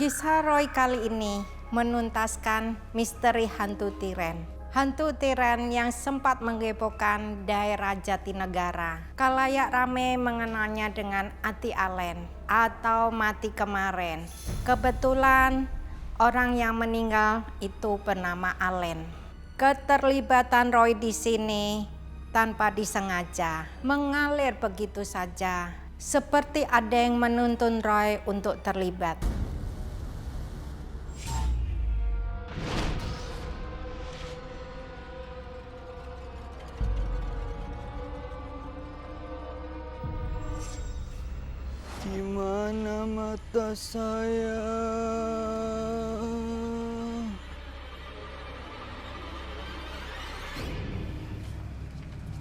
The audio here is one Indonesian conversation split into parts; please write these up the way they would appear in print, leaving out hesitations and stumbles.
Kisah Roy kali ini menuntaskan misteri hantu tiren. Hantu tiren yang sempat menggebohkan daerah Jatinegara. Kalayak rame mengenalnya dengan Ati Alen atau mati kemarin. Kebetulan orang yang meninggal itu bernama Alen. Keterlibatan Roy di sini tanpa disengaja mengalir begitu saja, seperti ada yang menuntun Roy untuk terlibat. Di mana mata saya?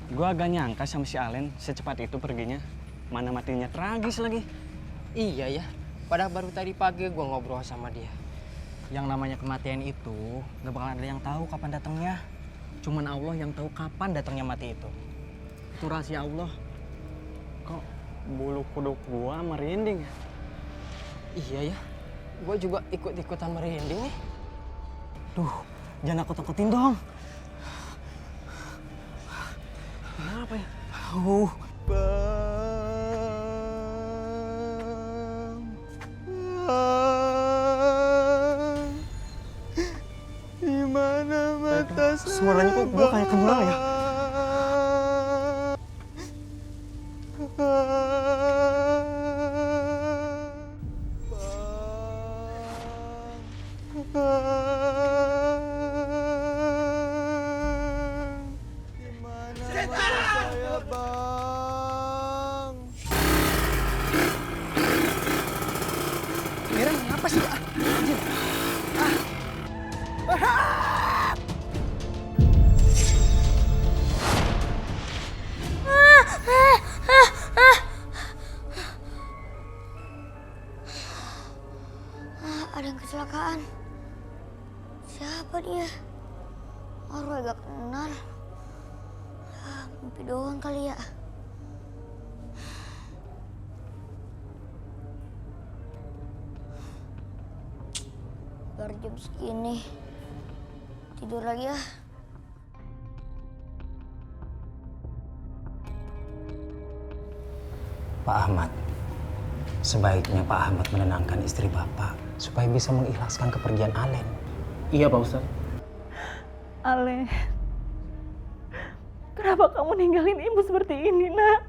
Gue agak nyangka sama si Alen secepat itu perginya. Mana matinya tragis lagi. Iya ya, padahal baru tadi pagi gue ngobrol sama dia. Yang namanya kematian itu gak bakal ada yang tahu kapan datangnya. Cuman Allah yang tahu kapan datangnya mati itu. Itu rahasia Allah. Kok bulu kuduk gua merinding ya? Iya ya, gue juga ikut-ikutan merinding nih. Duh, jangan aku takutin dong. Kenapa ya? Di mana mata saya? Suaranya kok gue kayak kenal ya? Miran, apa sih? Anjir. Ada yang kecelakaan. Siapa dia? Roy gak kenal. Mimpi doang kali ya. Baru jam segini. Tidur lagi ya. Pak Ahmad, sebaiknya Pak Ahmad menenangkan istri Bapak supaya bisa mengikhlaskan kepergian Alen. Iya Pak Ustadz. Alen, kenapa kamu ninggalin ibu seperti ini, nak?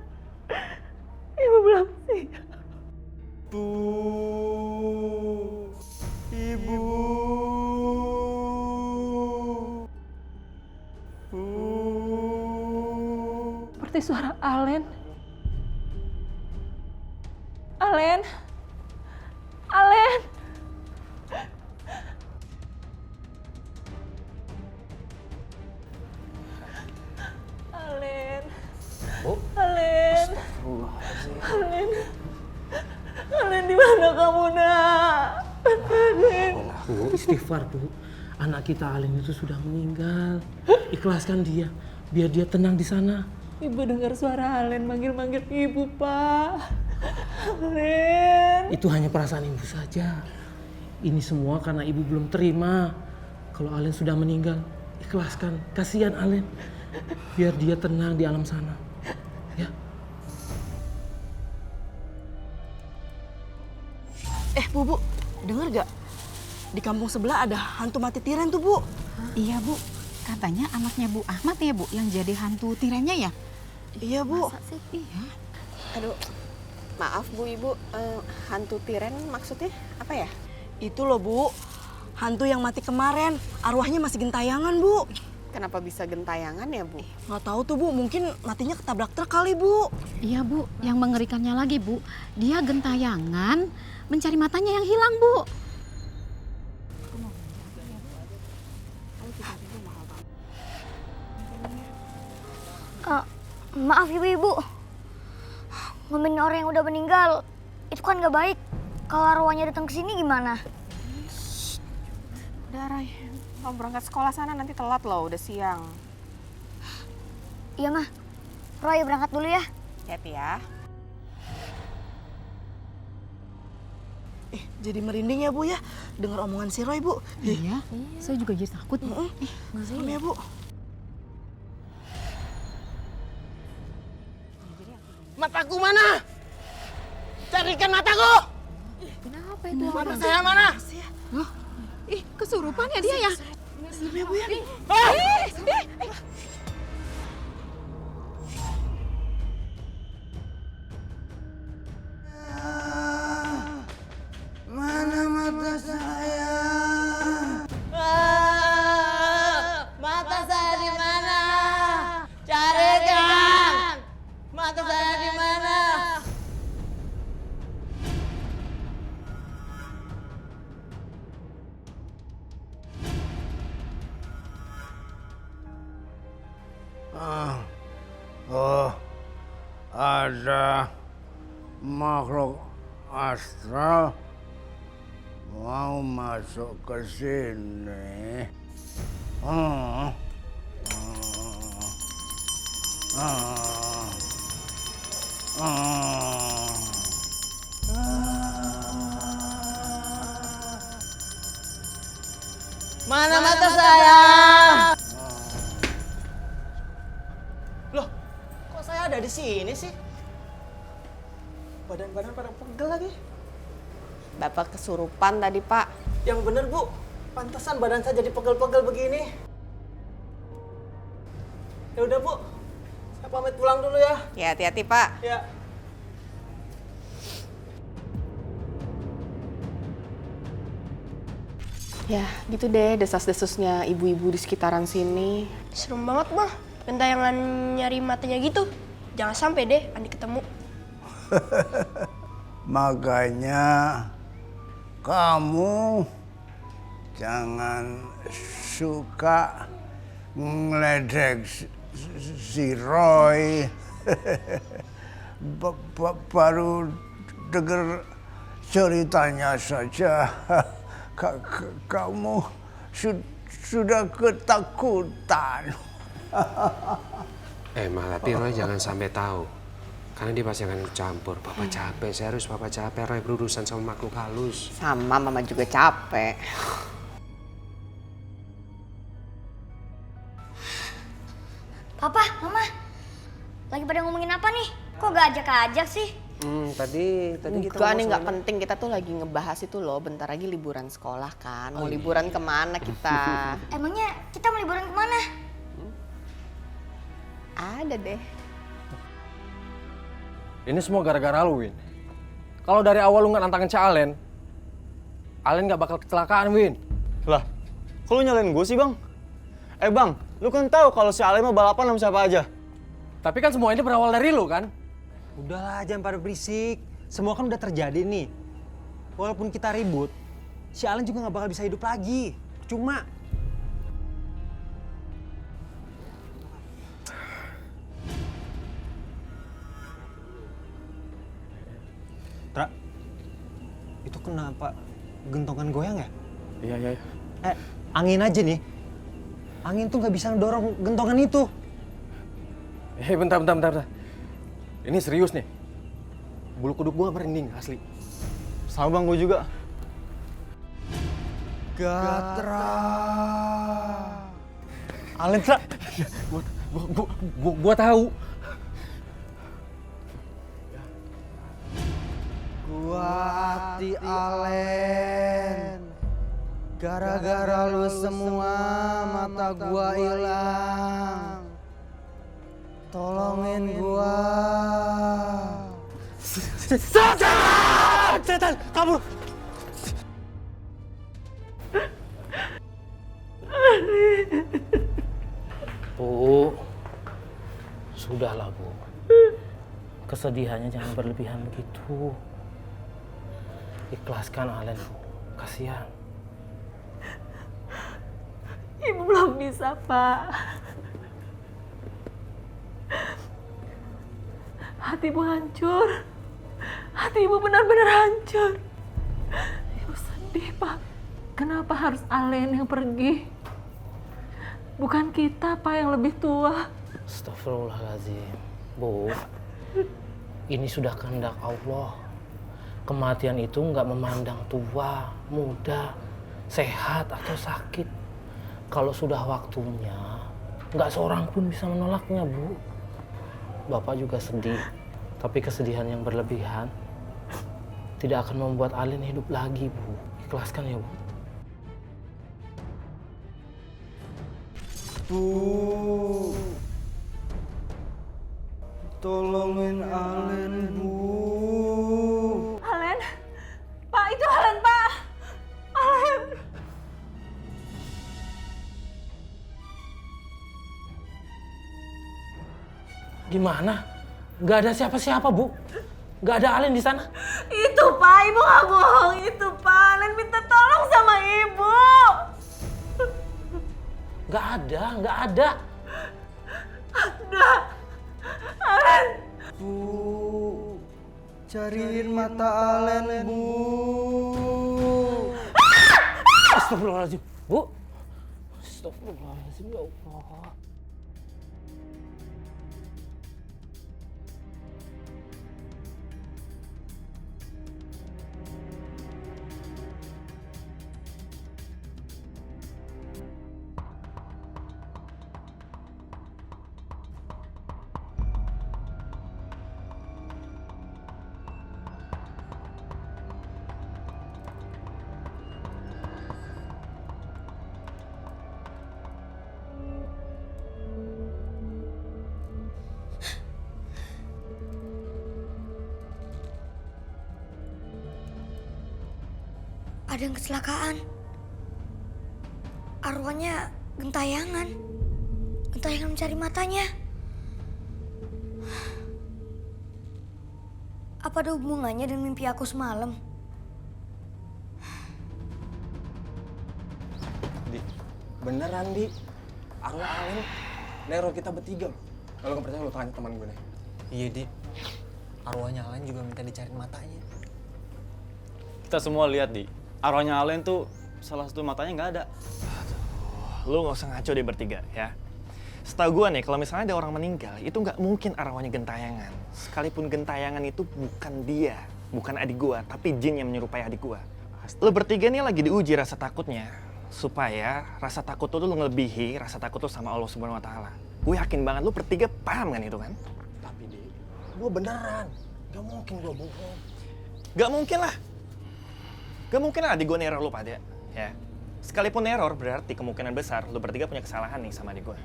Ibu belum siap. Ibu. Seperti suara Alen. Alen. Alen. Alen. Bu? Alen. Alen. Alen, di mana kamu, nak? Alen. Bu, istighfar Bu. Anak kita Alen itu sudah meninggal. Ikhlaskan dia, biar dia tenang di sana. Ibu dengar suara Alen manggil-manggil ibu, Pak. Alen. Itu hanya perasaan ibu saja. Ini semua karena ibu belum terima kalau Alen sudah meninggal. Ikhlaskan, kasihan Alen. Biar dia tenang di alam sana. Ya. Bu, denger gak? Di kampung sebelah ada hantu mati tiren tuh, Bu. Iya, Bu. Katanya anaknya Bu Ahmad ya, Bu, yang jadi hantu tirennya ya? Iya, Bu. Masa sih? Iya. Aduh, maaf Bu Ibu, hantu tiren maksudnya apa ya? Itu loh, Bu. Hantu yang mati kemarin, arwahnya masih gentayangan, Bu. Kenapa bisa gentayangan ya Bu? Nggak tahu tuh, Bu. Mungkin matinya ketabrak truk kali, Bu. Iya, Bu. Yang mengerikannya lagi, Bu, dia gentayangan mencari matanya yang hilang, Bu. Maaf ibu-ibu. Ngomongin orang yang udah meninggal, itu kan gak baik. Kalau arwahnya datang ke sini gimana? Udah Ray, mau berangkat sekolah sana nanti telat loh, udah siang. Iya mah, Roy berangkat dulu ya. Hati ya. Jadi merinding ya Bu ya, dengar omongan si Roy Bu. Iya, saya juga jadi takut. Maaf ya Bu. Mataku mana? Carikan mataku! Kenapa itu? Mata saya mana? Loh, kesurupan ya dia ya? Maaf ya Bu ya. Mana mata saya? Mata saya di mana? Carikan! Mata saya di mana? Oh, ada makhluk astral mau masuk ke sini. Mana mata saya? Loh, kok saya ada di sini sih? Badan-badan pada pegel lagi. Bapak kesurupan tadi, Pak. Yang bener, Bu. Pantesan badan saya jadi pegel-pegel begini. Ya udah, Bu. Saya pamit pulang dulu ya. Ya, hati-hati, Pak. Ya. Ya, gitu deh desas-desusnya ibu-ibu di sekitaran sini. Serem banget, mah. Gentayangan nyari matanya gitu. Jangan sampai deh Andi ketemu. Makanya kamu jangan suka ngeledek si Roy. Baru denger ceritanya saja kamu sudah ketakutan. Malah Roy jangan sampai tahu. Karena dia pasti akan campur. Papa capek, serius Papa capek. Roy berurusan sama makhluk halus. Sama, Mama juga capek. Papa, Mama, lagi pada ngomongin apa nih? Kok gak ajak-ajak sih? Tadi kita Enggak nih, nggak penting. Kita tuh lagi ngebahas itu loh. Bentar lagi liburan sekolah kan. Mau liburan kemana kita? Emangnya kita mau liburan kemana? Ada deh. Ini semua gara-gara lu, Win. Kalau dari awal lu nggak nantangin si Alen nggak bakal kecelakaan, Win. Lah, kok lu nyalain gue sih, Bang? Bang, lu kan tahu kalau si Alen mau balapan sama siapa aja. Tapi kan semua ini berawal dari lu, kan? Udahlah, jangan pada berisik. Semua kan udah terjadi nih. Walaupun kita ribut, si Alen juga nggak bakal bisa hidup lagi. Cuma. Tra, itu kenapa gentongan goyang ya? Iya. Angin aja nih. Angin tuh nggak bisa ngedorong gentongan itu. Bentar. Ini serius nih. Bulu kuduk gua merinding, asli. Sama Bang, gua juga. Gatra. Alen, Tra. Gua tahu. Gua hati Alen. Gara-gara lu semua mata gua hilang. Tolongin gua. Setan, kabur. Bu, sudahlah Bu. Kesedihannya jangan berlebihan begitu. Ikhlaskan Alen, Bu. Kasihan. Ibu belum bisa, Pak. Hati ibu hancur. Hati ibu benar-benar hancur. Ibu sedih, Pak. Kenapa harus Alen yang pergi? Bukan kita, Pak, yang lebih tua. Astagfirullahaladzim. Bu, ini sudah kehendak Allah. Kematian itu nggak memandang tua, muda, sehat atau sakit. Kalau sudah waktunya, nggak seorang pun bisa menolaknya, Bu. Bapak juga sedih, tapi kesedihan yang berlebihan tidak akan membuat Alin hidup lagi, Bu. Ikhlaskan ya, Bu. Bu, tolongin Alen, Bu. Alen, Pak, itu Alen, Pak. Alen. Gimana? Nggak ada siapa-siapa, Bu. Nggak ada Alin di sana. Itu, Pak, Ibu nggak bohong. Itu, Pak. Alen minta tolong sama Ibu. Nggak ada, nggak ada. Ada. Alen. Bu, cariin mata Alen, Bu. Astagfirullahaladzim, Bu. Astagfirullahaladzim, ya Allah. Ada yang kecelakaan. Arwahnya gentayangan. Gentayangan mencari matanya. Apa ada hubungannya dengan mimpi aku semalam? Di, beneran Di, arwah Alin neror kita bertiga. Kalau nggak percaya lo tanya teman gue nih. Iya, Di. Arwahnya Allen juga minta dicariin matanya. Kita semua lihat, Di. Arwahnya Allen tuh salah satu matanya nggak ada. Lu nggak usah ngaco deh bertiga, ya. Setahu gue nih, kalau misalnya ada orang meninggal, itu nggak mungkin arwahnya gentayangan. Sekalipun gentayangan itu bukan dia, bukan adik gue, tapi jin yang menyerupai adik gue. Lu bertiga nih lagi diuji rasa takutnya, supaya rasa takut lu ngelebihi rasa takut lu sama Allah Subhanahu Wa Taala. Gue yakin banget lu bertiga paham kan itu kan? Tapi Di, gue beneran, gak mungkin gue bohong. Gak mungkin lah. Gak mungkin lah adik gue neror lu pada, ya. Sekalipun neror berarti kemungkinan besar lu bertiga punya kesalahan nih sama adik gue.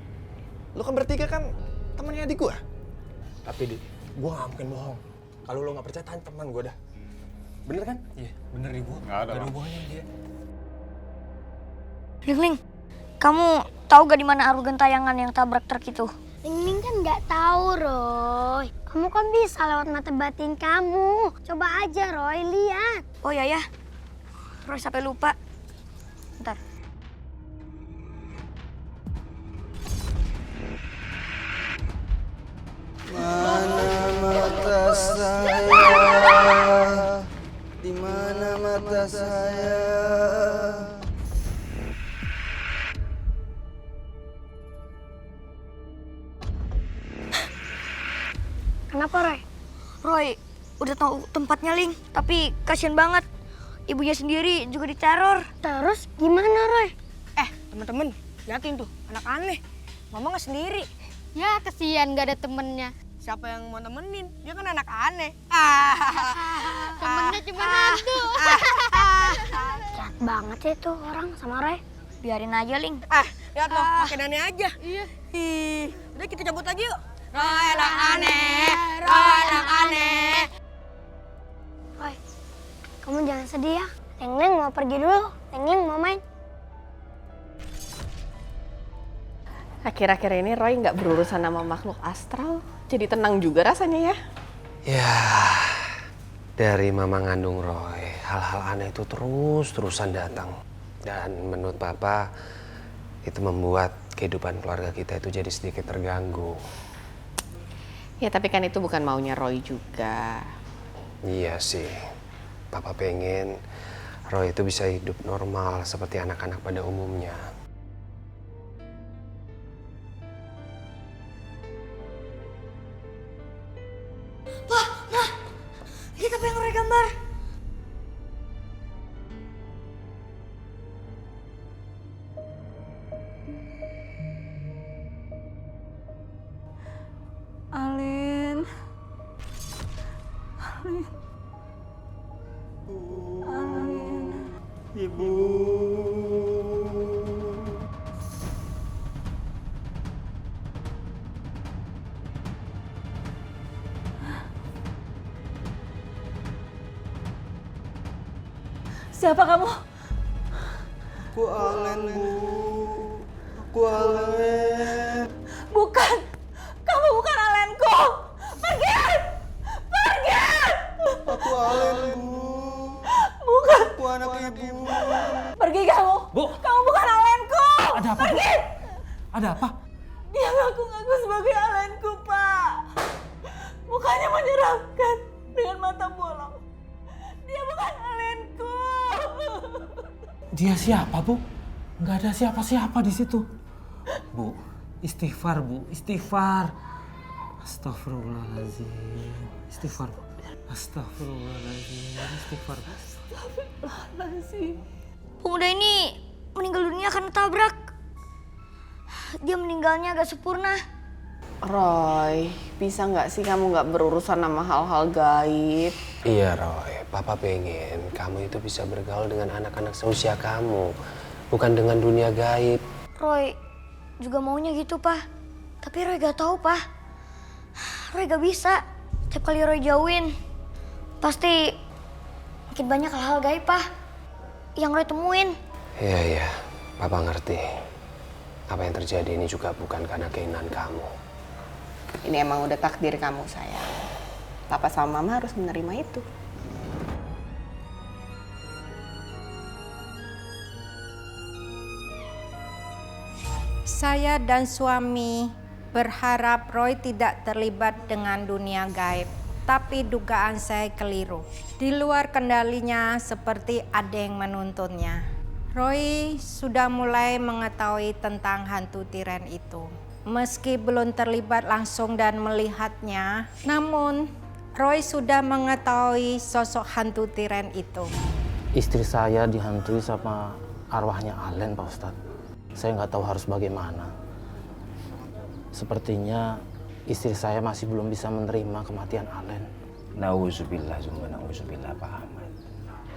Lu kan bertiga kan temannya adik gue. Tapi Di, gue gak mungkin bohong. Kalau lo gak percaya, tanya teman gue dah. Bener kan? Iya, bener Ibu. Gak ada hubungannya dia. Ling, kamu tahu gak di mana arwah gentayangan yang tabrak truk itu? Ling kan nggak tahu, Roy. Kamu kan bisa lewat mata batin kamu. Coba aja, Roy, lihat. Oh ya, Roy sampai lupa. Bentar. Mana mata saya? Di mana mata saya? Kenapa, Roy? Roy udah tahu tempatnya, Ling. Tapi kasihan banget. Ibunya sendiri juga diteror. Terus gimana, Roy? Teman-teman, liatin tuh, anak aneh. Mama nggak sendiri. Ya, kesian nggak ada temennya. Siapa yang mau temenin? Dia kan anak aneh. Temennya cuma hantu. Jahat banget sih tuh orang sama Roy. Biarin aja, Ling. Lihat loh, pakai Dani aja. Iya. Udah kita cabut aja yuk. Roy anak aneh, Roy anak aneh. Roy, kamu jangan sedih ya. Ling mau pergi dulu. Ling mau main. Akhir-akhir ini Roy nggak berurusan sama makhluk astral. Jadi tenang juga rasanya ya. Ya, dari mama ngandung Roy, hal-hal aneh itu terus-terusan datang. Dan menurut Papa, itu membuat kehidupan keluarga kita itu jadi sedikit terganggu. Ya tapi kan itu bukan maunya Roy juga. Iya sih, Papa pengen Roy itu bisa hidup normal seperti anak-anak pada umumnya. Lihat apa yang Roy gambar. Amin. Amin. Ibu. Siapa kamu? Aku Alen, Bu. Aku Alen. Bukan. Kamu bukan Alenku. Pergi! Pergi! Aku Alen, Bu. Bukan. Aku anak ibu. Pergi kamu. Bu. Kamu bukan Alenku. Ada apa, Bu? Pergi! Ada apa? Dia ngaku-ngaku sebagai Alenku, Pak. Mukanya menyeramkan dengan mata bolong. Dia bukan Alenku. Dia siapa, Bu? Nggak ada siapa-siapa di situ. Bu, istighfar, Bu. Istighfar. Astagfirullahaladzim. Istighfar, Bu. Astagfirullahaladzim. Istighfar, Bu. Astagfirullahaladzim. Pemuda ini meninggal dunia karena tabrak. Dia meninggalnya agak sempurna. Roy, bisa nggak sih kamu nggak berurusan sama hal-hal gaib? Iya Roy, Papa pengen kamu itu bisa bergaul dengan anak-anak seusia kamu, bukan dengan dunia gaib. Roy juga maunya gitu, Pak. Tapi Roy gak tahu, Pak. Roy gak bisa. Setiap kali Roy jauhin, pasti makin banyak hal-hal gaib, Pak, yang Roy temuin. Iya, Papa ngerti. Apa yang terjadi ini juga bukan karena keinginan kamu. Ini emang udah takdir kamu, sayang. Papa sama Mama harus menerima itu. Saya dan suami berharap Roy tidak terlibat dengan dunia gaib. Tapi dugaan saya keliru. Di luar kendalinya seperti ada yang menuntunnya. Roy sudah mulai mengetahui tentang hantu tiren itu. Meski belum terlibat langsung dan melihatnya, namun Roy sudah mengetahui sosok hantu tiren itu. Istri saya dihantui sama arwahnya Alen, Pak Ustadz. Saya nggak tahu harus bagaimana. Sepertinya istri saya masih belum bisa menerima kematian Alen. Nauzubillah, nauzubillah, Pak Ahmad.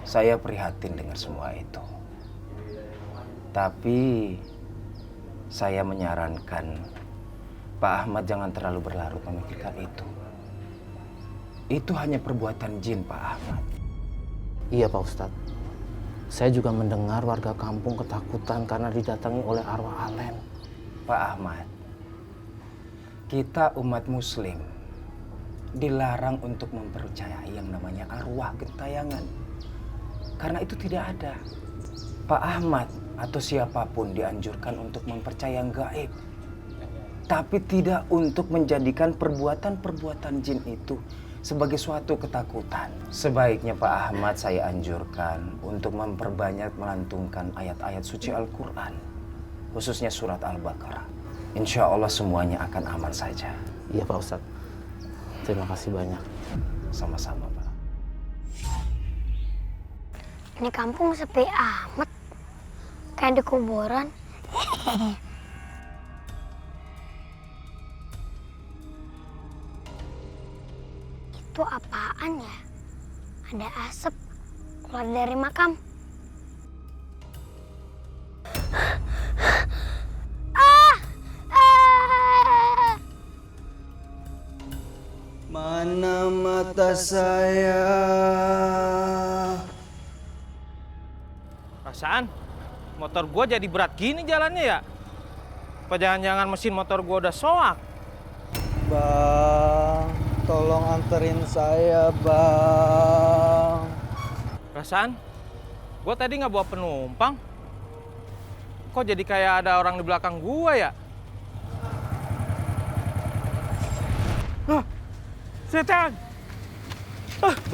Saya prihatin dengar semua itu. Tapi saya menyarankan Pak Ahmad jangan terlalu berlarut memikirkan itu. Itu hanya perbuatan jin, Pak Ahmad. Iya, Pak Ustadz. Saya juga mendengar warga kampung ketakutan karena didatangi oleh arwah Alen. Pak Ahmad, kita umat muslim dilarang untuk mempercayai yang namanya arwah gentayangan. Karena itu tidak ada. Pak Ahmad atau siapapun dianjurkan untuk mempercayai yang gaib. Tapi tidak untuk menjadikan perbuatan-perbuatan jin itu sebagai suatu ketakutan. Sebaiknya Pak Ahmad saya anjurkan untuk memperbanyak melantunkan ayat-ayat suci Al-Quran. Khususnya surat Al-Baqarah. Insya Allah semuanya akan aman saja. Iya, Pak Ustadz. Terima kasih banyak. Sama-sama, Pak. Ini kampung sepi amat. Kayak di kuburan. Itu apaan ya? Ada asap keluar dari makam. Mana mata saya? Perasaan motor gua jadi berat gini jalannya ya? Apa jangan-jangan mesin motor gua udah soak? Bang, tolong anterin saya, Bang. Perasaan gua tadi nggak bawa penumpang. Kok jadi kayak ada orang di belakang gua ya? Setan!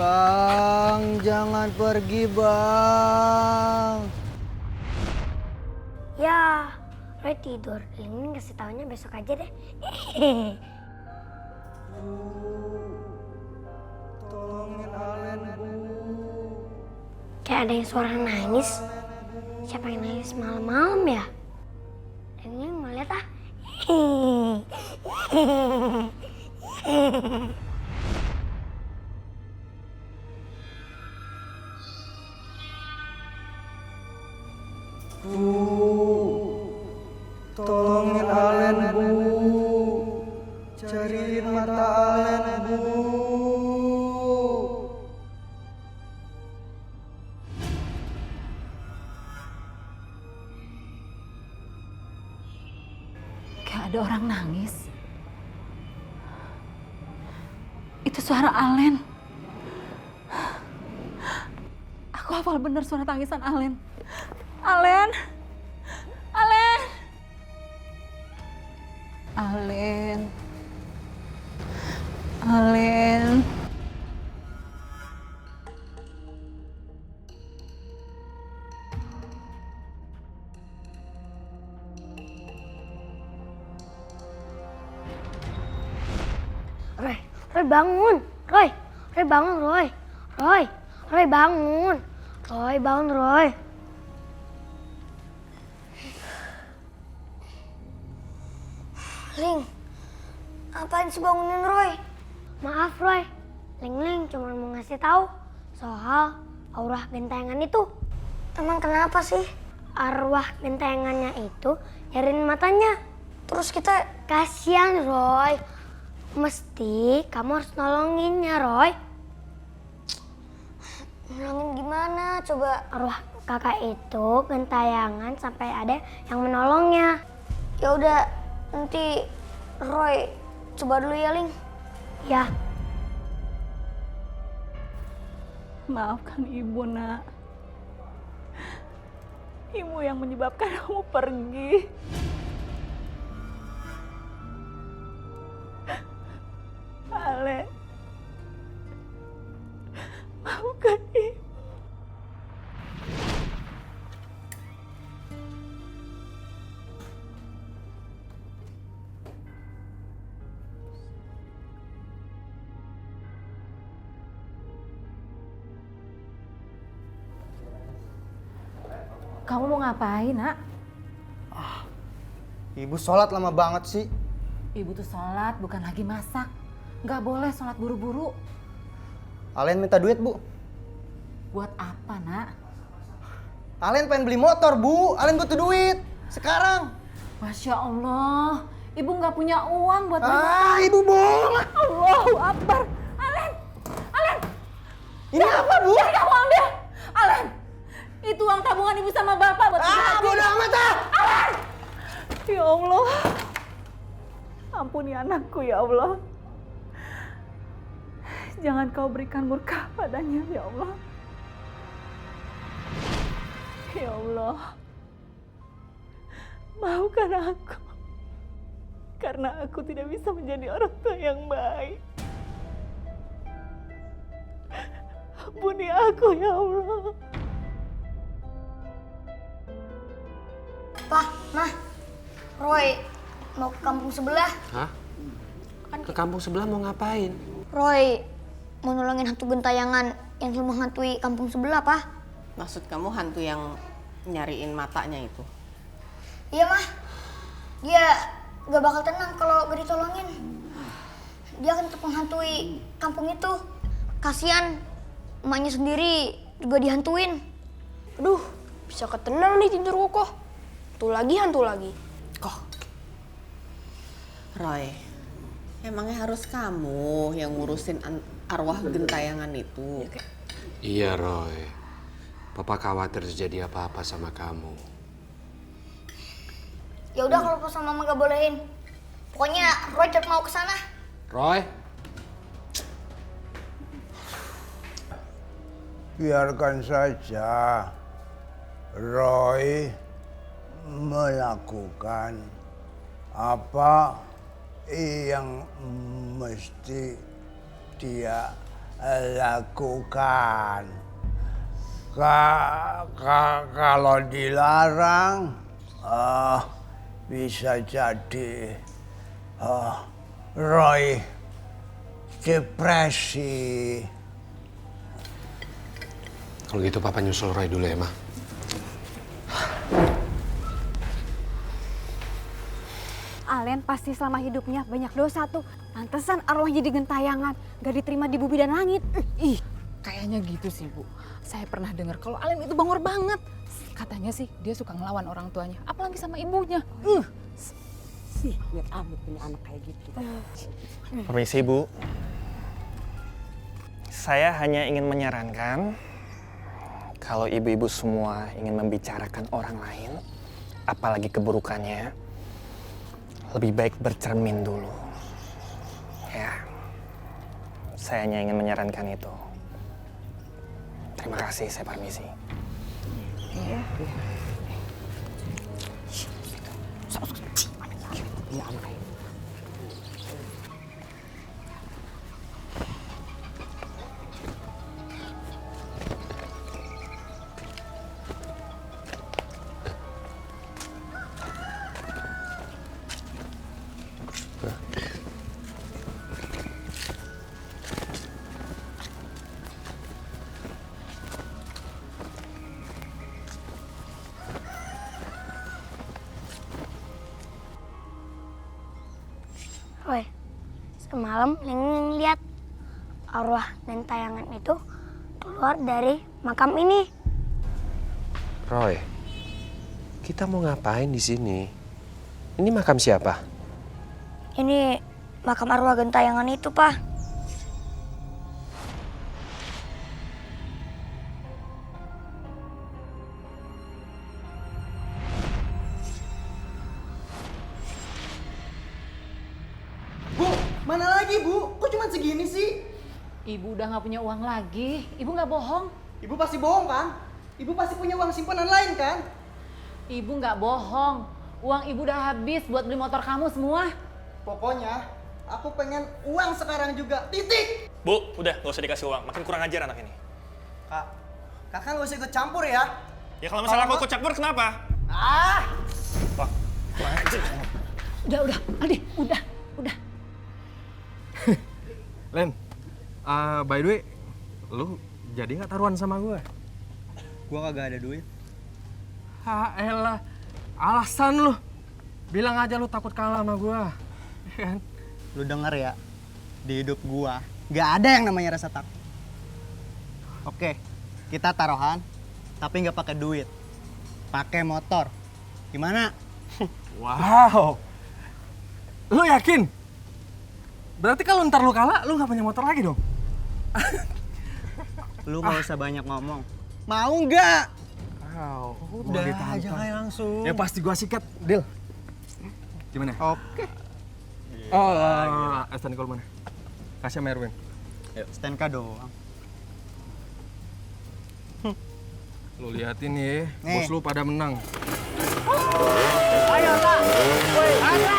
Bang, jangan pergi, Bang. Ya, Roy tidur. Ini kasih taunya besok aja deh. Tolongin Alen, Bu. Kayak ada yang suara nangis. Siapa yang nangis malam-malam ya? Ini mau lihat ah. Bu, tolongin Alen, Bu. Cariin mata Alen, Bu. Kayak ada orang nangis. Itu suara Alen. Aku hafal bener suara tangisan Alen. Alen. Alen. Alen. Alen. Roy bangun. Roy bangun, Roy. Roy bangun. Roy bangun, Roy. Ling, apaan sih bangunin Roy? Maaf Roy, Ling cuma mau ngasih tahu soal aura gentayangan itu. Emang kenapa sih? Arwah gentayangannya itu nyariin matanya. Terus kita kasihan Roy. Mesti kamu harus nolonginnya Roy. Nolongin gimana? Coba arwah kakak itu gentayangan sampai ada yang menolongnya. Ya udah, nanti Roy coba dulu ya, Ling. Ya. Maafkan ibu, nak. Ibu yang menyebabkan kamu pergi. Ale. Maafkan ibu. Kamu mau ngapain, nak? Ibu sholat lama banget sih. Ibu tuh sholat, bukan lagi masak. Nggak boleh sholat buru-buru. Alen minta duit, Bu. Buat apa, nak? Alen pengen beli motor, Bu. Alen butuh duit. Sekarang. Masya Allah. Ibu nggak punya uang buat beli motor. Ibu bohong. Allahu Akbar. Alen! Ini apa, Bu? Jangan kamu ambil! Alen! Itu uang tabungan ibu sama bapak buat bodoh amat ah! Alen! Ya Allah. Ampuni anakku ya Allah. Jangan kau berikan murka padanya ya Allah. Ya Allah. Maafkan aku. Karena aku tidak bisa menjadi orang tua yang baik. Ampuni aku ya Allah. Pak, Mah, Roy mau ke kampung sebelah. Hah? Ke kampung sebelah mau ngapain? Roy mau nolongin hantu gentayangan yang selalu menghantui kampung sebelah, Pak. Maksud kamu hantu yang nyariin matanya itu? Iya, Mah. Dia gak bakal tenang kalau gak ditolongin. Dia akan tetap menghantui kampung itu. Kasian emaknya sendiri juga dihantuin. Aduh, bisa ketenang nih tidur kokoh. Hantu lagi. Roy, emangnya harus kamu yang ngurusin arwah gentayangan itu? Iya, Roy. Papa khawatir terjadi apa-apa sama kamu. Ya udah kalau pas sama Mama gak bolehin. Pokoknya Roy tetap mau ke sana. Roy? Biarkan saja Roy melakukan apa yang mesti dia lakukan. Kalau dilarang, bisa jadi Roy depresi. Kalau gitu Papa nyusul Roy dulu ya, Ma. Alen pasti selama hidupnya banyak dosa tuh. Pantesan arwah jadi gentayangan, gak diterima di bumi dan langit. Ih. Kayaknya gitu sih, Bu. Saya pernah dengar kalau Alen itu bangor banget. Katanya sih dia suka ngelawan orang tuanya, apalagi sama ibunya. Sih, lihat amat punya anak kayak gitu. Permisi, Bu. Saya hanya ingin menyarankan kalau ibu-ibu semua ingin membicarakan orang lain, apalagi keburukannya, lebih baik bercermin dulu. Ya, saya hanya ingin menyarankan itu. Terima kasih, saya permisi. Iya. Punya anak kayak gitu. Roy, semalam Ling lihat arwah gentayangan itu keluar dari makam ini. Roy, kita mau ngapain di sini? Ini makam siapa? Ini makam arwah gentayangan itu, Pak. Bu, mana lagi, Bu? Kok cuma segini sih? Ibu udah nggak punya uang lagi. Ibu nggak bohong. Ibu pasti bohong kan? Ibu pasti punya uang simpanan lain kan? Ibu nggak bohong. Uang ibu udah habis buat beli motor kamu semua. Pokoknya aku pengen uang sekarang juga. Titik. Bu, udah nggak usah dikasih uang. Makin kurang ajar anak ini. Kak, kakak nggak usah ikut campur ya. Ya kalau misalnya aku ikut campur kenapa? Ah! Wah, kurang ajar. Udah, Aldi, udah. Len, by the way, lu jadi nggak taruhan sama gue? Gua kagak ada duit. Elah, alasan lu. Bilang aja lu takut kalah sama gue. Kan? Lu denger ya, di hidup gua nggak ada yang namanya rasa takut. Oke, kita taruhan, tapi nggak pakai duit, pakai motor. Gimana? Wow, lu yakin? Berarti kalau ntar lu kalah, lu nggak punya motor lagi dong? Lu nggak usah banyak ngomong. Mau nggak? Wow, Udah aja kayak langsung. Ya pasti gua sikat, deal. Gimana? Oke. Oh, STNK lu mana? Kasih sama Erwin. Yuk, STNK doang. Lu liatin nih, Nih. bos lu pada menang. Ayo, Kak. Woi, ada.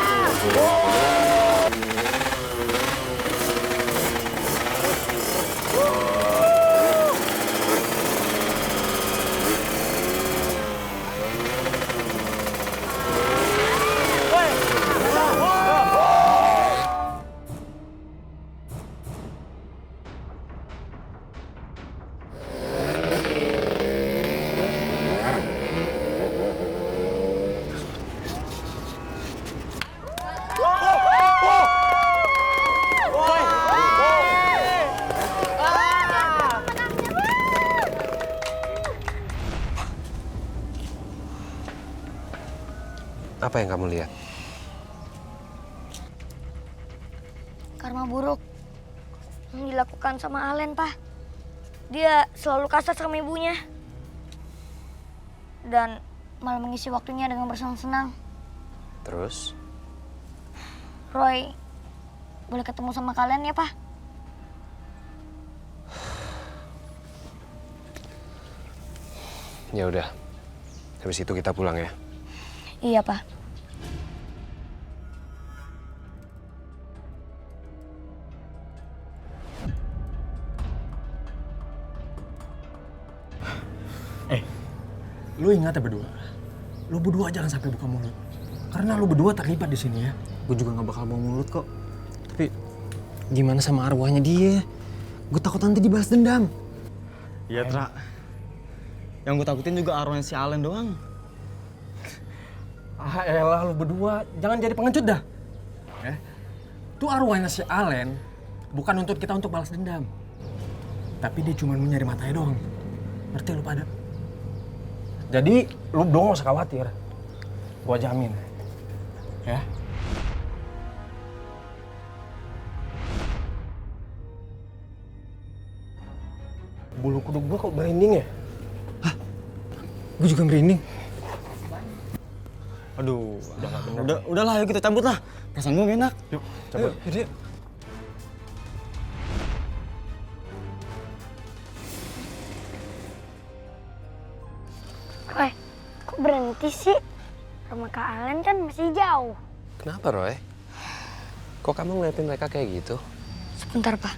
Apa yang kamu lihat? Karma buruk yang dilakukan sama Alen, Pak. Dia selalu kasar sama ibunya. Dan malah mengisi waktunya dengan bersenang-senang. Terus? Roy, boleh ketemu sama kalian ya, Pak? Ya udah. Habis itu kita pulang ya. Iya, Pak. Lu ingat ya berdua? Lu berdua jangan sampai buka mulut. Karena lu berdua terlibat di sini ya. Gue juga nggak bakal mau mulut kok. Tapi gimana sama arwahnya dia? Gue takut nanti dibalas dendam. Iya, Tra. Yang gue takutin juga arwahnya si Alen doang. Elah lu berdua, jangan jadi pengecut dah. Tuh arwahnya si Alen bukan untuk kita untuk balas dendam. Tapi dia cuma mau nyari matanya doang. Ngerti lu pada? Jadi lu doang gak usah khawatir. Gua jamin. Ya. Bulu kuduk gua kok merinding ya? Hah? Gua juga merinding. Aduh, udahlah ayo kita cabut lah. Perasaan gue gak enak. Yuk, cabut. Yuk. Roy, kok berhenti sih? Rumah Kak Alen kan masih jauh. Kenapa, Roy? Kok kamu ngeliatin mereka kayak gitu? Sebentar, Pak.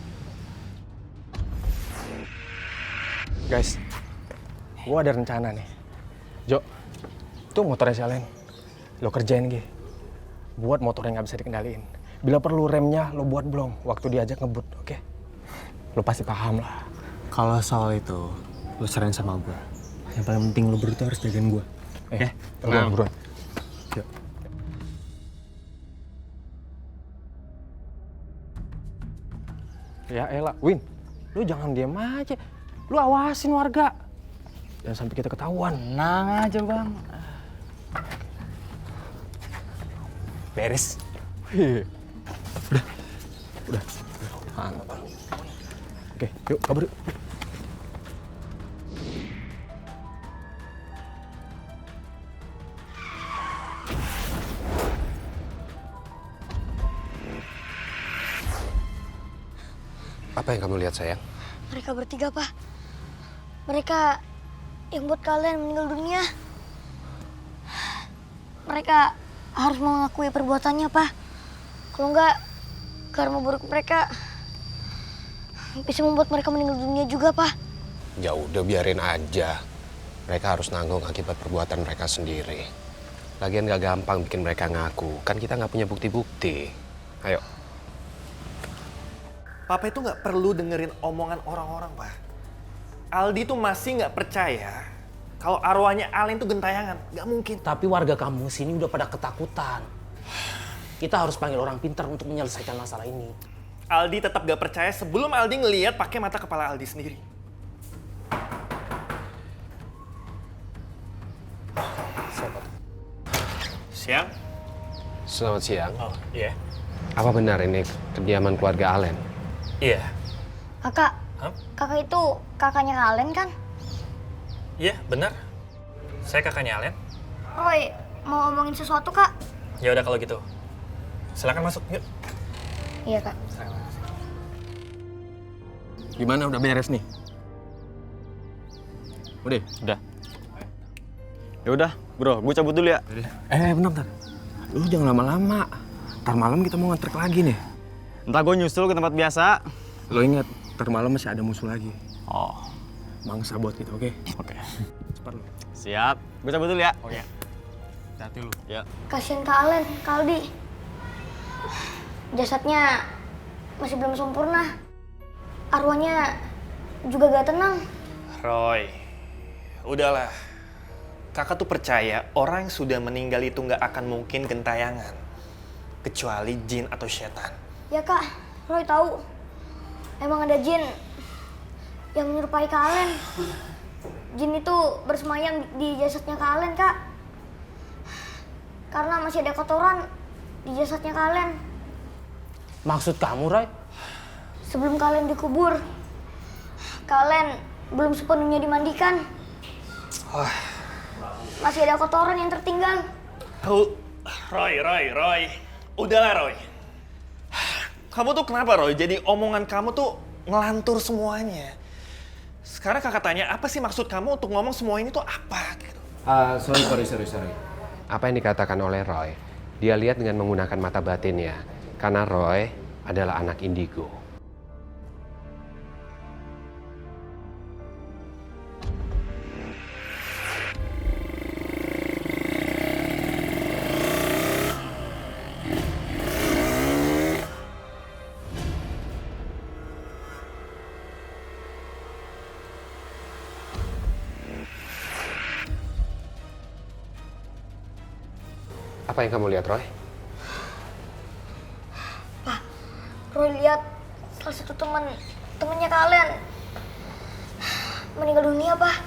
Guys, gua ada rencana nih. Jo, itu motornya si Alen. Lo kerjain Gi. Buat motor yang nggak bisa dikendaliin. Bila perlu remnya lo buat blong waktu diajak ngebut, oke? Lo pasti paham lah. Kalau soal itu, lu serahin sama gue. Yang paling penting lu berdua harus jagain gue. Tenang, bro. Yuk. Ya elah, Win, lu jangan diam aja. Lu awasin warga. Jangan sampai kita ketahuan. Tenang aja, Bang. Beres. Udah. Mantap. Oke, yuk kabur yuk. Apa yang kamu lihat, sayang? Mereka bertiga, Pak. Mereka yang buat kalian meninggal dunia. Mereka harus mengakui perbuatannya, Pak. Kalau enggak, karma buruk mereka bisa membuat mereka meninggal dunia juga, Pak. Ya udah biarin aja. Mereka harus nanggung akibat perbuatan mereka sendiri. Lagian gak gampang bikin mereka ngaku. Kan kita nggak punya bukti-bukti. Ayo. Papa itu nggak perlu dengerin omongan orang-orang, Pak. Aldi tuh masih nggak percaya kalau arwahnya Alen tuh gentayangan. Nggak mungkin. Tapi warga kampung sini udah pada ketakutan. Kita harus panggil orang pintar untuk menyelesaikan masalah ini. Aldi tetap nggak percaya sebelum Aldi ngelihat pakai mata kepala Aldi sendiri. Siang. Selamat siang. Oh, iya. Apa benar ini kediaman keluarga Alen? Iya. Kakak, kakak itu kakaknya Kak Alen kan? Iya, benar. Saya kakaknya Alen. Roy, mau ngomongin sesuatu, Kak? Ya udah kalau gitu. Silakan masuk, yuk. Iya, Kak. Gimana, udah beres nih? Udah. Ya udah, bro, gue cabut dulu ya. Bentar. Lu jangan lama-lama. Ntar malam kita mau nge-trek lagi nih. Entah gue nyusul ke tempat biasa. Lo ingat, ntar malam masih ada musuh lagi. Oh. Mangsa buat kita, oke? Oke. Cepat lo. Siap. Gue cabut dulu ya. Oh ya. Hati-hati lu. Ya. Kasian Kak Alen, Kak Aldi. Jasadnya masih belum sempurna. Arwahnya juga gak tenang. Roy, udahlah. Kakak tuh percaya orang yang sudah meninggal itu nggak akan mungkin gentayangan. Kecuali jin atau setan. Ya Kak, Roy tahu. Emang ada jin yang menyerupai Kak Alen. Jin itu bersemayam di jasadnya Kak Alen, Kak. Karena masih ada kotoran di jasadnya Kak Alen. Maksud kamu, Roy? Sebelum Kak Alen dikubur, Kak Alen belum sepenuhnya dimandikan. Masih ada kotoran yang tertinggal. Roy. Udahlah, Roy. Kamu tuh kenapa, Roy? Jadi omongan kamu tuh ngelantur semuanya. Sekarang kakak tanya, apa sih maksud kamu untuk ngomong semua ini tuh apa? Sorry. Apa yang dikatakan oleh Roy, dia lihat dengan menggunakan mata batinnya. Karena Roy adalah anak indigo. Apa yang kamu lihat, Roy? Roy lihat salah satu temennya Kak Alen meninggal dunia, Pak.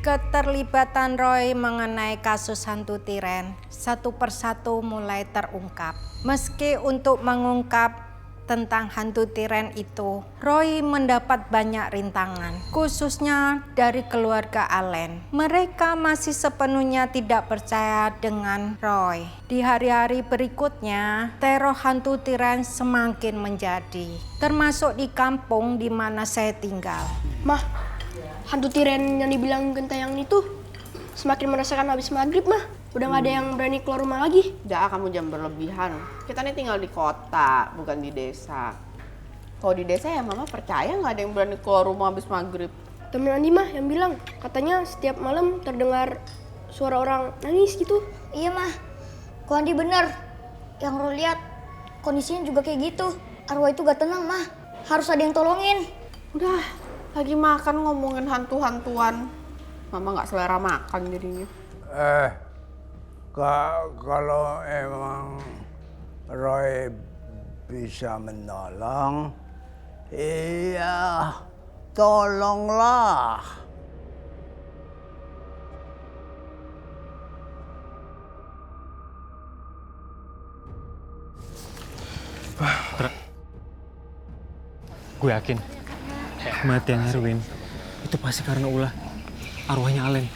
Keterlibatan Roy mengenai kasus hantu tiren satu persatu mulai terungkap. Meski untuk mengungkap tentang hantu tiren itu, Roy mendapat banyak rintangan, khususnya dari keluarga Allen. Mereka masih sepenuhnya tidak percaya dengan Roy. Di hari-hari berikutnya, teror hantu tiren semakin menjadi, termasuk di kampung di mana saya tinggal. Mah, hantu tiren yang dibilang gentayangan itu semakin merasakan habis maghrib, Mah. Udah gak ada yang berani keluar rumah lagi. Jangan kamu jangan berlebihan. Kita nih tinggal di kota, bukan di desa. Kalau di desa ya mama percaya nggak ada yang berani keluar rumah habis maghrib. Temen Andi mah yang bilang, katanya setiap malam terdengar suara orang nangis gitu. Iya, Mah. Ko Andi bener. Yang Roy lihat kondisinya juga kayak gitu. Arwah itu gak tenang, Mah. Harus ada yang tolongin. Udah, lagi makan ngomongin hantu-hantuan. Mama nggak selera makan jadinya. Kalau emang Roy bisa menolong, iya, tolonglah. Gue yakin kematian Erwin itu pasti karena ulah arwahnya Allen.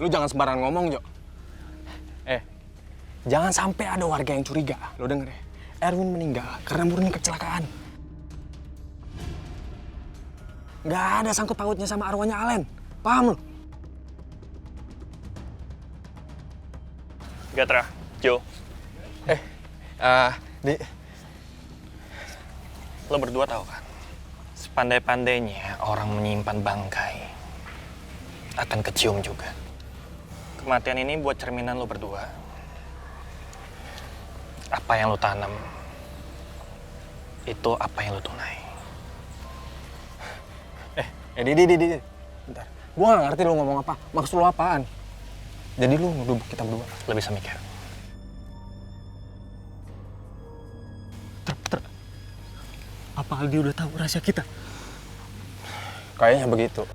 Lu jangan sembarangan ngomong, Jo. Jangan sampai ada warga yang curiga. Lo denger ya, Erwin meninggal karena murni kecelakaan. Nggak ada sangkut pautnya sama arwahnya Allen. Paham lo? Gatra, Jo. Lo berdua tahu kan? Sepandai-pandainya orang menyimpan bangkai akan kecium juga. Kematian ini buat cerminan lo berdua. Apa yang lo tanam, itu apa yang lo tunai. Di. Bentar. Gue gak ngerti lo ngomong apa. Maksud lo apaan? Jadi lo nuduh kita berdua. Lo bisa mikir. Apa Aldi udah tahu rahasia kita? Kayaknya begitu.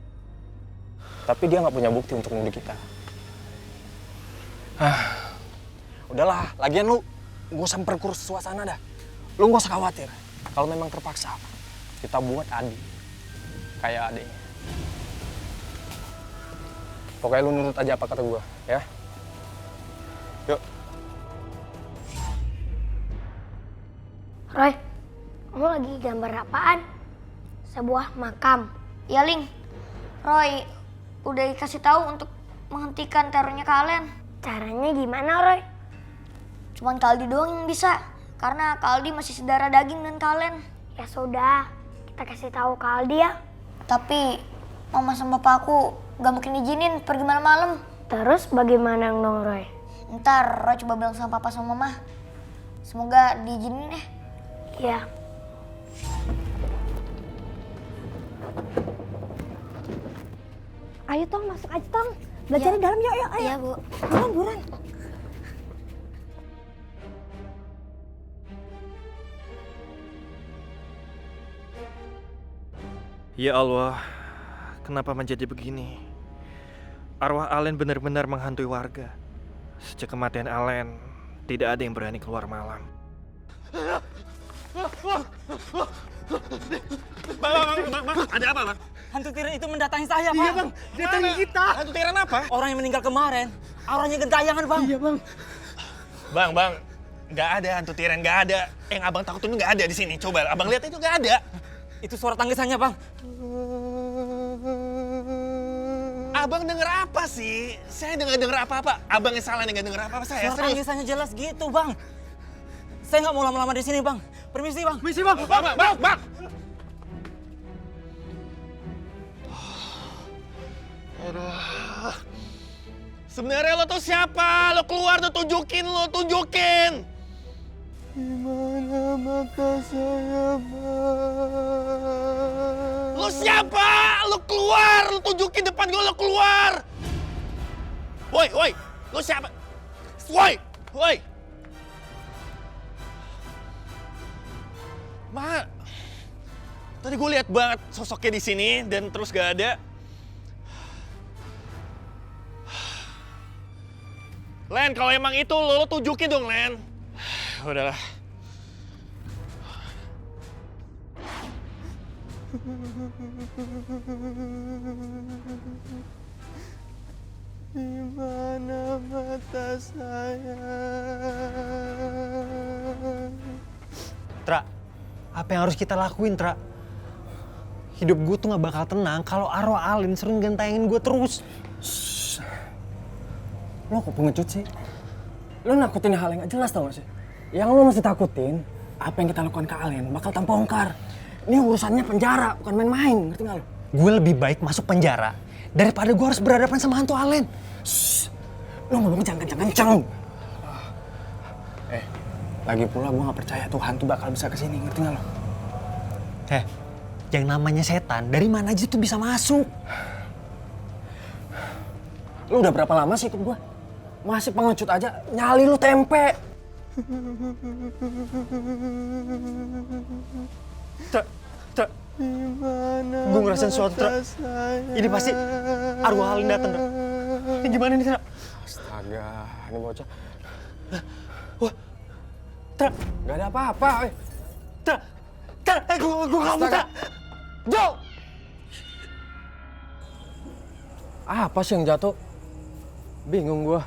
Tapi dia nggak punya bukti untuk nuduh kita. Udahlah, lagian lu gak usah memperkeruh suasana dah. Lu gak usah khawatir. Kalau memang terpaksa, kita buat Adi kayak adiknya. Pokoknya lu nurut aja apa kata gua, ya. Yuk. Roy, kamu lagi gambar apaan? Sebuah makam. Ya, Ling. Roy udah dikasih tahu untuk menghentikan terornya Kak Allen. Caranya gimana, Roy? Cuman Kak Aldi doang yang bisa. Karena Kak Aldi masih sedarah daging dengan Kak Allen. Ya sudah, kita kasih tahu Kak Aldi ya. Tapi Mama sama Papa aku gak mungkin izinin pergi malam-malam. Terus bagaimana dong, Roy? Ntar Roy coba bilang sama Papa sama Mama. Semoga diizinin ya. Iya. Ayo Tong, masuk aja Tong. Belajar di dalam yuk, ayo. Iya, Bu. Buruan. Ya Allah, kenapa menjadi begini? Arwah Allen benar-benar menghantui warga. Sejak kematian Allen, tidak ada yang berani keluar malam. Bang, ada apa, Bang? Hantu tiran itu mendatangi saya, Pak. Iya, Bang. Datangi kita. Hantu tiran apa? Orang yang meninggal kemarin. Auranya gentayangan, Bang. Iya, Bang. Bang, nggak ada hantu tiran, nggak ada. Yang abang takutin itu nggak ada di sini. Coba, abang lihat itu nggak ada. Itu suara tangisannya, Bang. Abang denger apa sih? Saya nggak denger apa-apa. Abang yang salah nggak denger apa-apa. Saya suara tangisannya jelas gitu, Bang. Saya nggak mau lama-lama di sini, Bang. Permisi, Bang. Permisi, Bang. Bang. Aduh. Sebenarnya lo tuh siapa? Lo keluar tuh, tunjukin. Gimana mata saya, Bang? Lo siapa? Lo keluar, lo tunjukin depan gue, lo keluar. Woi, lo siapa? Woi. Ma, tadi gue lihat banget sosoknya di sini dan terus gak ada. Len, kalau emang itu lo tunjukin dong, Len. Udahlah. Dimana mata saya? Tra, apa yang harus kita lakuin, Tra? Hidup gue tuh gak bakal tenang kalau arwah Alin sering gentengin gue terus. Lo kok pengecut sih? Lo nakutin hal yang gak jelas tau gak sih? Yang lo mesti takutin, apa yang kita lakukan ke Alin bakal tampongkar. Ini urusannya penjara, bukan main-main, ngerti gak lo? Gue lebih baik masuk penjara daripada gue harus berhadapan sama hantu Alin. Lo ngomong jangan kencang-kencang. Lagi pula gue gak percaya tuh hantu bakal bisa kesini, ngerti gak lo? Yang namanya setan, dari mana aja tuh bisa masuk? Lo udah berapa lama sih ikut gue? Masih pengecut aja, nyali lu tempe. Tra, gue ngerasain sesuatu, Tra. Ini pasti arwah Alin datang, Tra. Ini gimana nih, Tra? Astaga, ini bocah. Wah, Tra. Gak ada apa-apa, weh. Tra, gue gak mau, Tra. Jo! Apa sih yang jatuh? Bingung gua.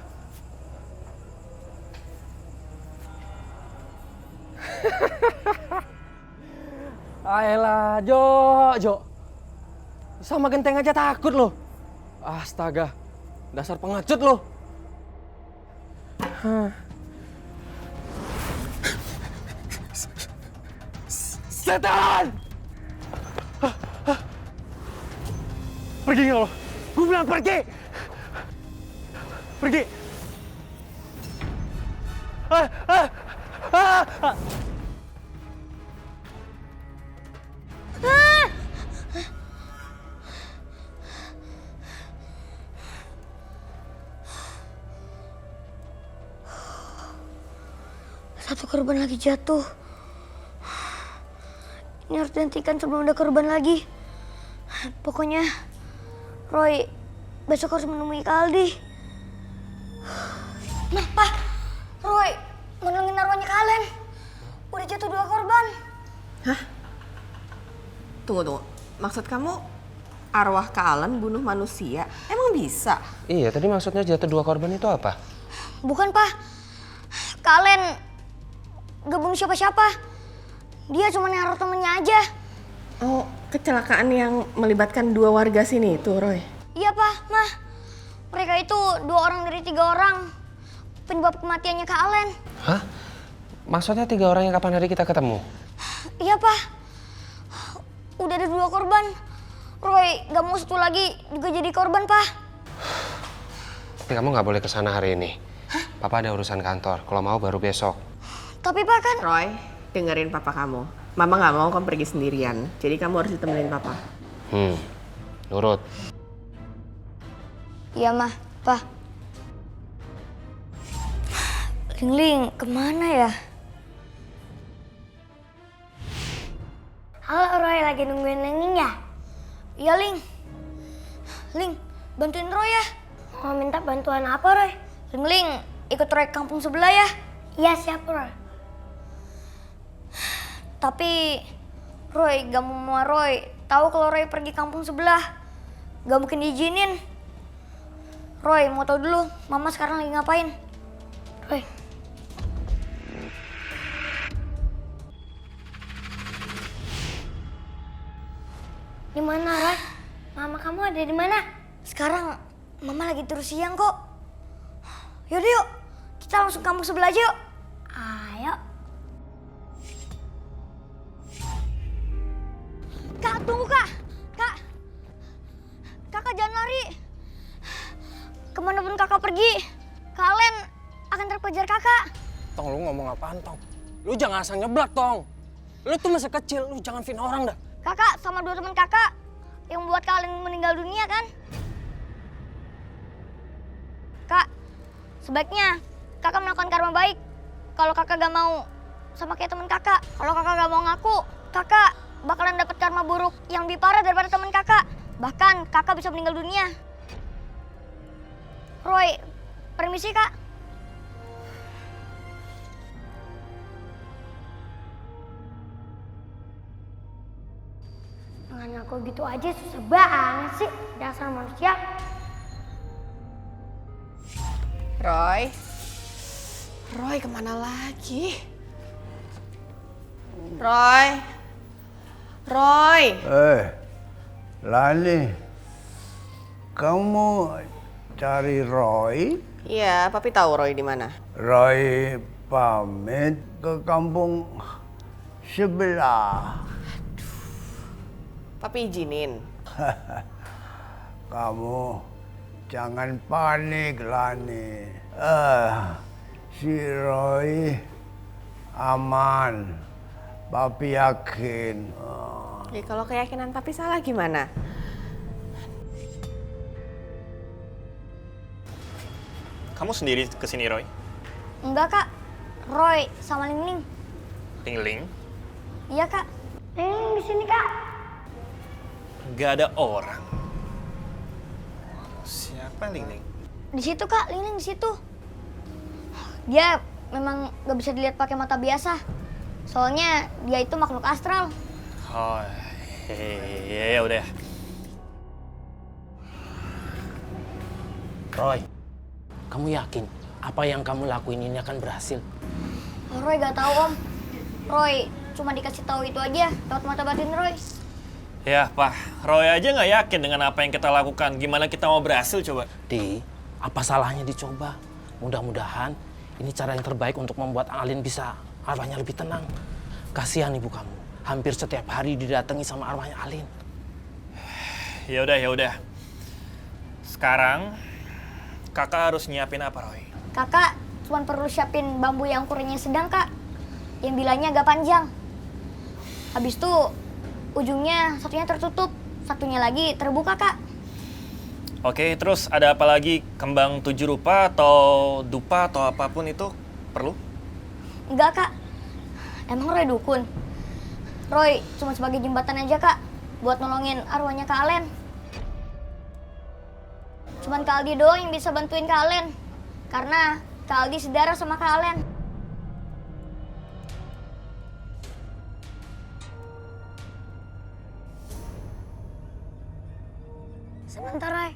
Ayolah, Jo. Sama genteng aja takut lo. Astaga, dasar pengecut lo. Setan! Pergi nggak lo? Gue bilang pergi! Pergi! Satu korban lagi jatuh. Ini harus dihentikan sebelum ada korban lagi. Pokoknya Roy besok harus menemui Kak Aldi. Nah, Pak, Roy menolongin arwahnya Kak Alen. Udah jatuh 2 korban. Hah? Tunggu. Maksud kamu arwah Kak Alen bunuh manusia? Emang bisa? Iya, tadi maksudnya jatuh 2 korban itu apa? Bukan, Pak. Kak Alen gak bunuh siapa-siapa. Dia cuma neror temennya aja. Oh, kecelakaan yang melibatkan 2 warga sini itu, Roy? Iya, Pak, Mah. Mereka itu 2 orang dari 3 orang penyebab kematiannya Kak Alen. Hah? Maksudnya 3 orang yang kapan hari kita ketemu? Iya, Pak. Udah ada 2 korban. Roy gak mau 1 lagi juga jadi korban, Pak. Tapi kamu nggak boleh kesana hari ini. Papa ada urusan kantor. Kalau mau baru besok. Tapi Pak kan... Roy, dengerin papa kamu. Mama nggak mau kamu pergi sendirian. Jadi kamu harus ditemenin papa. Nurut. Iya, Mah. Pak. Ling, kemana ya? Halo, Roy. Lagi nungguin Ling ya? Iya, Ling. Ling, bantuin Roy ya. Mau minta bantuan apa, Roy? Ling, ikut Roy ke kampung sebelah ya? Iya, siap, Roy. Tapi Roy gak mau Roy tahu kalau Roy pergi kampung sebelah. Gak mungkin diizinin. Roy mau tahu dulu Mama sekarang lagi ngapain. Roy. Di mana, Roy? Mama kamu ada di mana? Sekarang Mama lagi terus siang kok. Yaudah yuk, kita langsung kampung sebelah aja yuk. Ayo. Kak, tunggu Kak. Kakak jangan lari. Kemanapun kakak pergi, kalian akan terkejar kakak. Tong, lu ngomong apaan, Tong? Lu jangan asal nyeblak, Tong. Lu tuh masih kecil, lu jangan fin orang dah. Kakak sama 2 teman kakak yang membuat kalian meninggal dunia kan? Kak, sebaiknya kakak melakukan karma baik. Kalau kakak gak mau sama kayak temen kakak. Kalau kakak gak mau ngaku, kakak bakalan dapat karma buruk yang lebih parah daripada temen kakak. Bahkan kakak bisa meninggal dunia. Roy, permisi kak. Dengan aku gitu aja susah banget sih. Dasar manusia. Roy kemana lagi? Roy. Lani, kamu cari Roy? Iya, papi tahu Roy di mana. Roy pamit ke kampung sebelah. Papi izinin. Kamu jangan panik, Lani. Si Roy aman. Papi yakin. Ya, kalau keyakinan papi salah gimana? Kamu sendiri kesini, Roy? Enggak kak, Roy sama Ling. Ling? Iya kak. Ling di sini kak. Gak ada orang. Siapa Ling? Di situ kak, Ling di situ. Dia memang gak bisa dilihat pakai mata biasa. Soalnya dia itu makhluk astral. Oh, ya udah. Roy, kamu yakin apa yang kamu lakuin ini akan berhasil? Roy gak tahu om. Roy cuma dikasih tahu itu aja lewat mata batin Roy. Ya, Pak. Roy aja nggak yakin dengan apa yang kita lakukan. Gimana kita mau berhasil coba? Di, apa salahnya dicoba? Mudah-mudahan ini cara yang terbaik untuk membuat Alin bisa arwahnya lebih tenang. Kasihan ibu kamu. Hampir setiap hari didatangi sama arwahnya Alin. Ya udah. Sekarang kakak harus nyiapin apa, Roy? Kakak cuma perlu siapin bambu yang ukurannya sedang kak. Yang bilanya agak panjang. Habis itu ujungnya satunya tertutup, satunya lagi terbuka kak. Oke, terus ada apa lagi? Kembang 7 rupa atau dupa atau apapun itu perlu? Enggak kak. Emang Roy dukun? Roy cuma sebagai jembatan aja kak, buat nolongin arwahnya Kak Alen. Cuman Kak Aldi doang yang bisa bantuin Kak Alen, karena Kak Aldi sedarah sama Kak Alen. Sebentar Roy.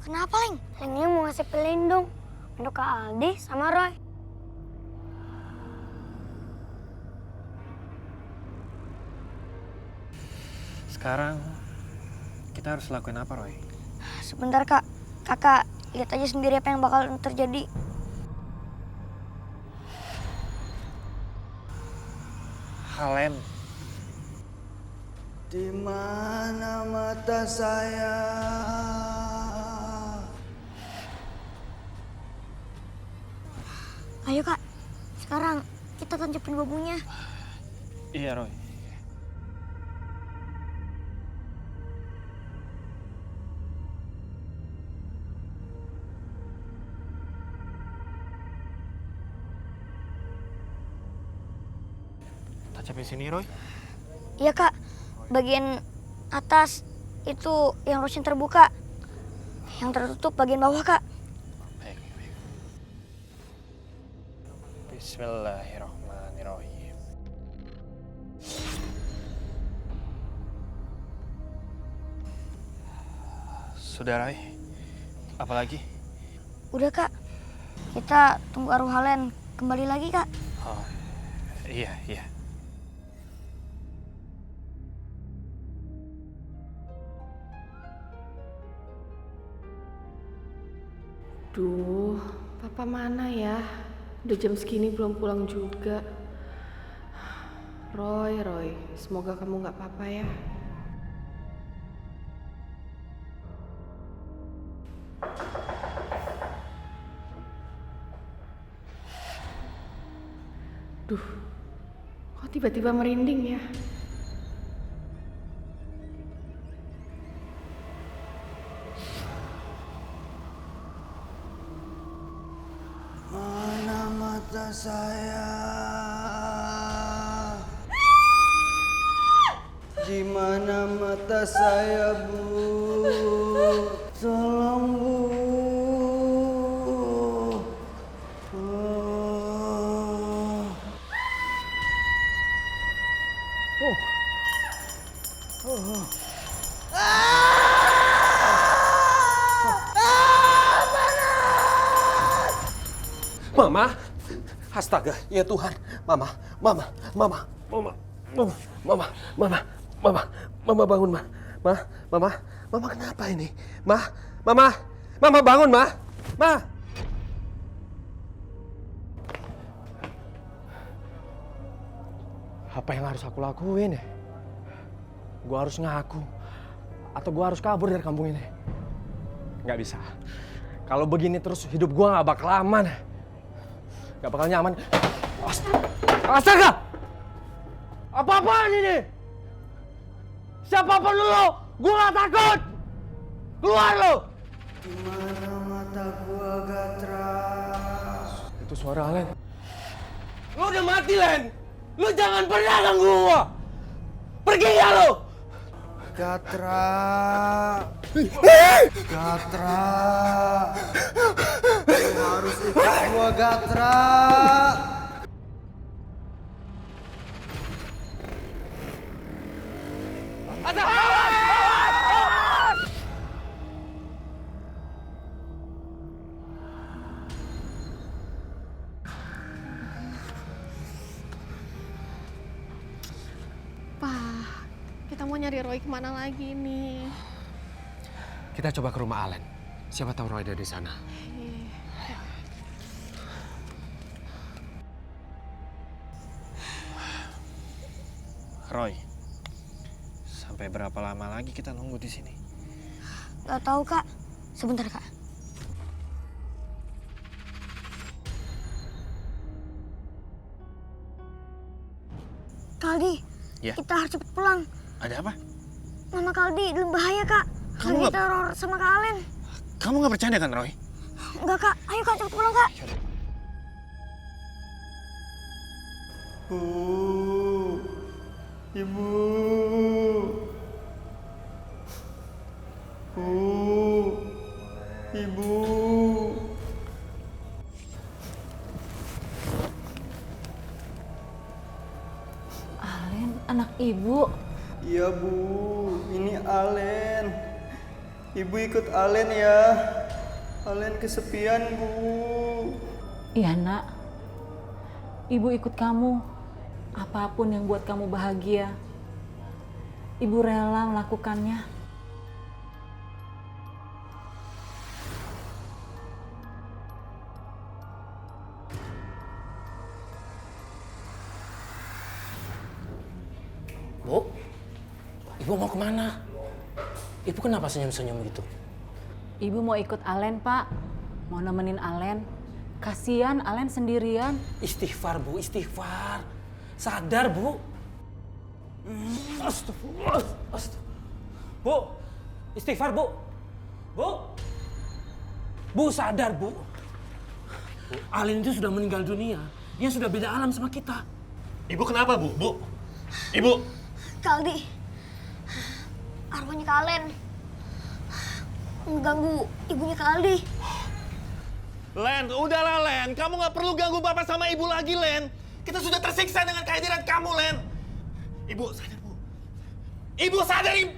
Kenapa Ling? Lingnya mau ngasih pelindung untuk Kak Aldi sama Roy. Sekarang kita harus lakuin apa, Roy? Sebentar kak, kakak lihat aja sendiri apa yang bakal terjadi. Alen. Di mana mata saya? Ayo kak, sekarang kita tancapin bambunya. Iya, Roy. Tancapin sini, Roy. Iya kak, bagian atas itu yang harusnya terbuka. Yang tertutup bagian bawah kak. Bismillahirrahmanirrahim. Sudah, Roy. Apa lagi? Udah kak, kita tunggu arwah Alen kembali lagi kak. Oh, iya. Duh, papa mana ya? Udah jam segini belum pulang juga. Roy, semoga kamu nggak apa-apa ya. Duh, kok tiba-tiba merinding ya? Mana mata saya? Di mana mata saya, Bu? Tolong, Bu. Mama, astaga, ya Tuhan, Mama bangun, Mama kenapa ini? Mama bangun, Ma. Apa yang harus aku lakuin ya? Gua harus ngaku atau gua harus kabur dari kampung ini? Nggak bisa. Kalau begini terus hidup gua nggak bakal aman. Nggak bakal nyaman. Astaga! Apa-apaan ini? Siapapun lu, gua nggak takut. Keluar lu! Di mana mata gua, Gatras? Itu suara Alen. Lu udah mati, Len. Lu jangan pernah ganggu gua. Pergi ya lu. Gatra. Gatra. Lu harus ikut gua, Gatra. Pak, kita mau nyari Roy kemana lagi nih? Kita coba ke rumah Alen. Siapa tahu Roy ada di sana. Roy, sampai berapa lama lagi kita nunggu di sini? Gak tahu, Kak. Sebentar, Kak. Kaldi, Ya. kita harus cepet pulang. Ada apa? Mama Kaldi dalam bahaya, Kak. Kamu Lagi nggak- teror sama Kak Alen. Kamu nggak bercanda kan, Roy? Enggak, Kak. Ayo, Kak, cepet pulang, Kak. Bu, Ibu. Bu, Ibu. Alen, anak ibu. Iya, Bu. Ini Alen. Ibu ikut Alen ya. Alen kesepian, Bu. Iya, Nak. Ibu ikut kamu. Apapun yang buat kamu bahagia, Ibu rela melakukannya. Bu, Ibu mau kemana? Ibu kenapa senyum-senyum gitu? Ibu mau ikut Alen, Pak. Mau nemenin Alen. Kasian Alen sendirian. Istighfar, Bu, istighfar. Sadar, Bu. Astagfirullah. Bu, istighfar, Bu. Bu. Bu, sadar, Bu. Alen itu sudah meninggal dunia. Dia sudah beda alam sama kita. Ibu kenapa, Bu? Bu? Ibu? Kaldi. Arwahnya Kak Alen. Mengganggu ibunya Kak Aldi. Len, udahlah Len. Kamu nggak perlu ganggu bapak sama ibu lagi, Len. Kita sudah tersiksa dengan kehadiran kamu, Len. Ibu, sadar, Bu. Ibu, sadar, Ibu.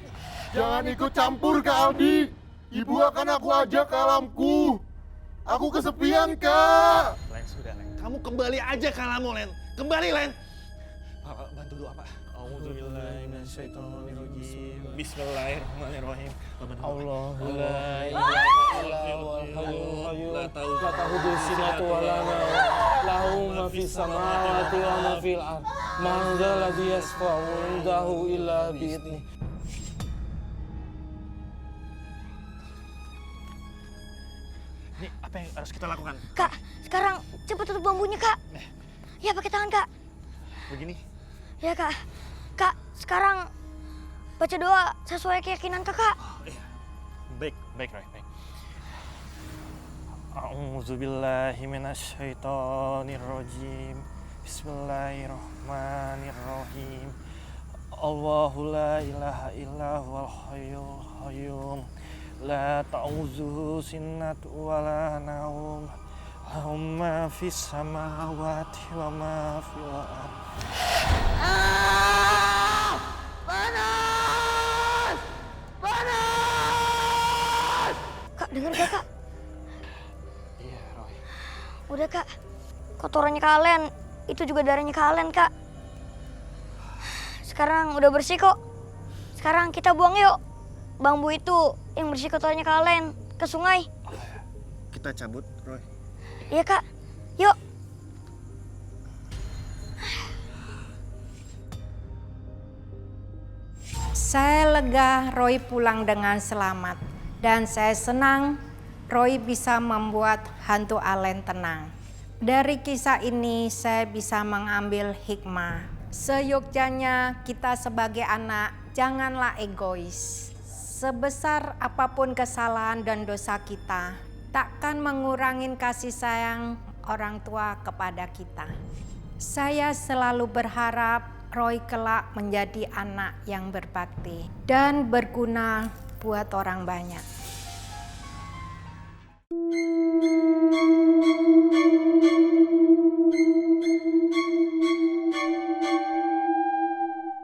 Jangan ikut campur, Kak Aldi. Ibu akan aku ajak ke alamku. Aku kesepian, Kak. Len, sudah, Len. Kamu kembali aja ke alammu, Len. Kembali, Len. Pak, bantu doa, Pak. A'udzubillahiminasyaitonirrajim. Bismillahirrahmanirrahim. Allahu la ilaha illa huwal hayyul qayyum. La ta'khudhuhu sinatun wa la nawm. Lahu ma fis samawati wa ma fil ardh. Man dzal ladzi yashfa'u 'indahu illa bi'idhnih. Ini apa yang harus kita lakukan? Kak, sekarang cepet tutup bambunya, Kak. Ya, pakai tangan, Kak. Begini. Ya, Kak. Kak, sekarang baca doa sesuai keyakinan Kakak. Baik, baik, Roy, baik. A'udzubillahiminasyaitonirrajim. Bismillahirrahmanirrahim. Allahu la ilaha illa huwal hayyul qayyum. La ta'udzuhu sinatun wa la naum. Lahu ma fis samawati wa ma fil ardh. Panas! Panas! Kak, dengar gak Kak? Iya, Roy. Udah Kak, kotorannya kalian, itu juga darahnya kalian Kak. Sekarang udah bersih kok. Sekarang kita buang yuk bambu itu yang bersih kotorannya kalian ke sungai. Kita cabut, Roy. Iya Kak, yuk. Saya lega Roy pulang dengan selamat. Dan saya senang Roy bisa membuat hantu Allen tenang. Dari kisah ini saya bisa mengambil hikmah. Seyogyanya kita sebagai anak janganlah egois. Sebesar apapun kesalahan dan dosa kita, takkan mengurangi kasih sayang orang tua kepada kita. Saya selalu berharap Roy kelak menjadi anak yang berbakti dan berguna buat orang banyak.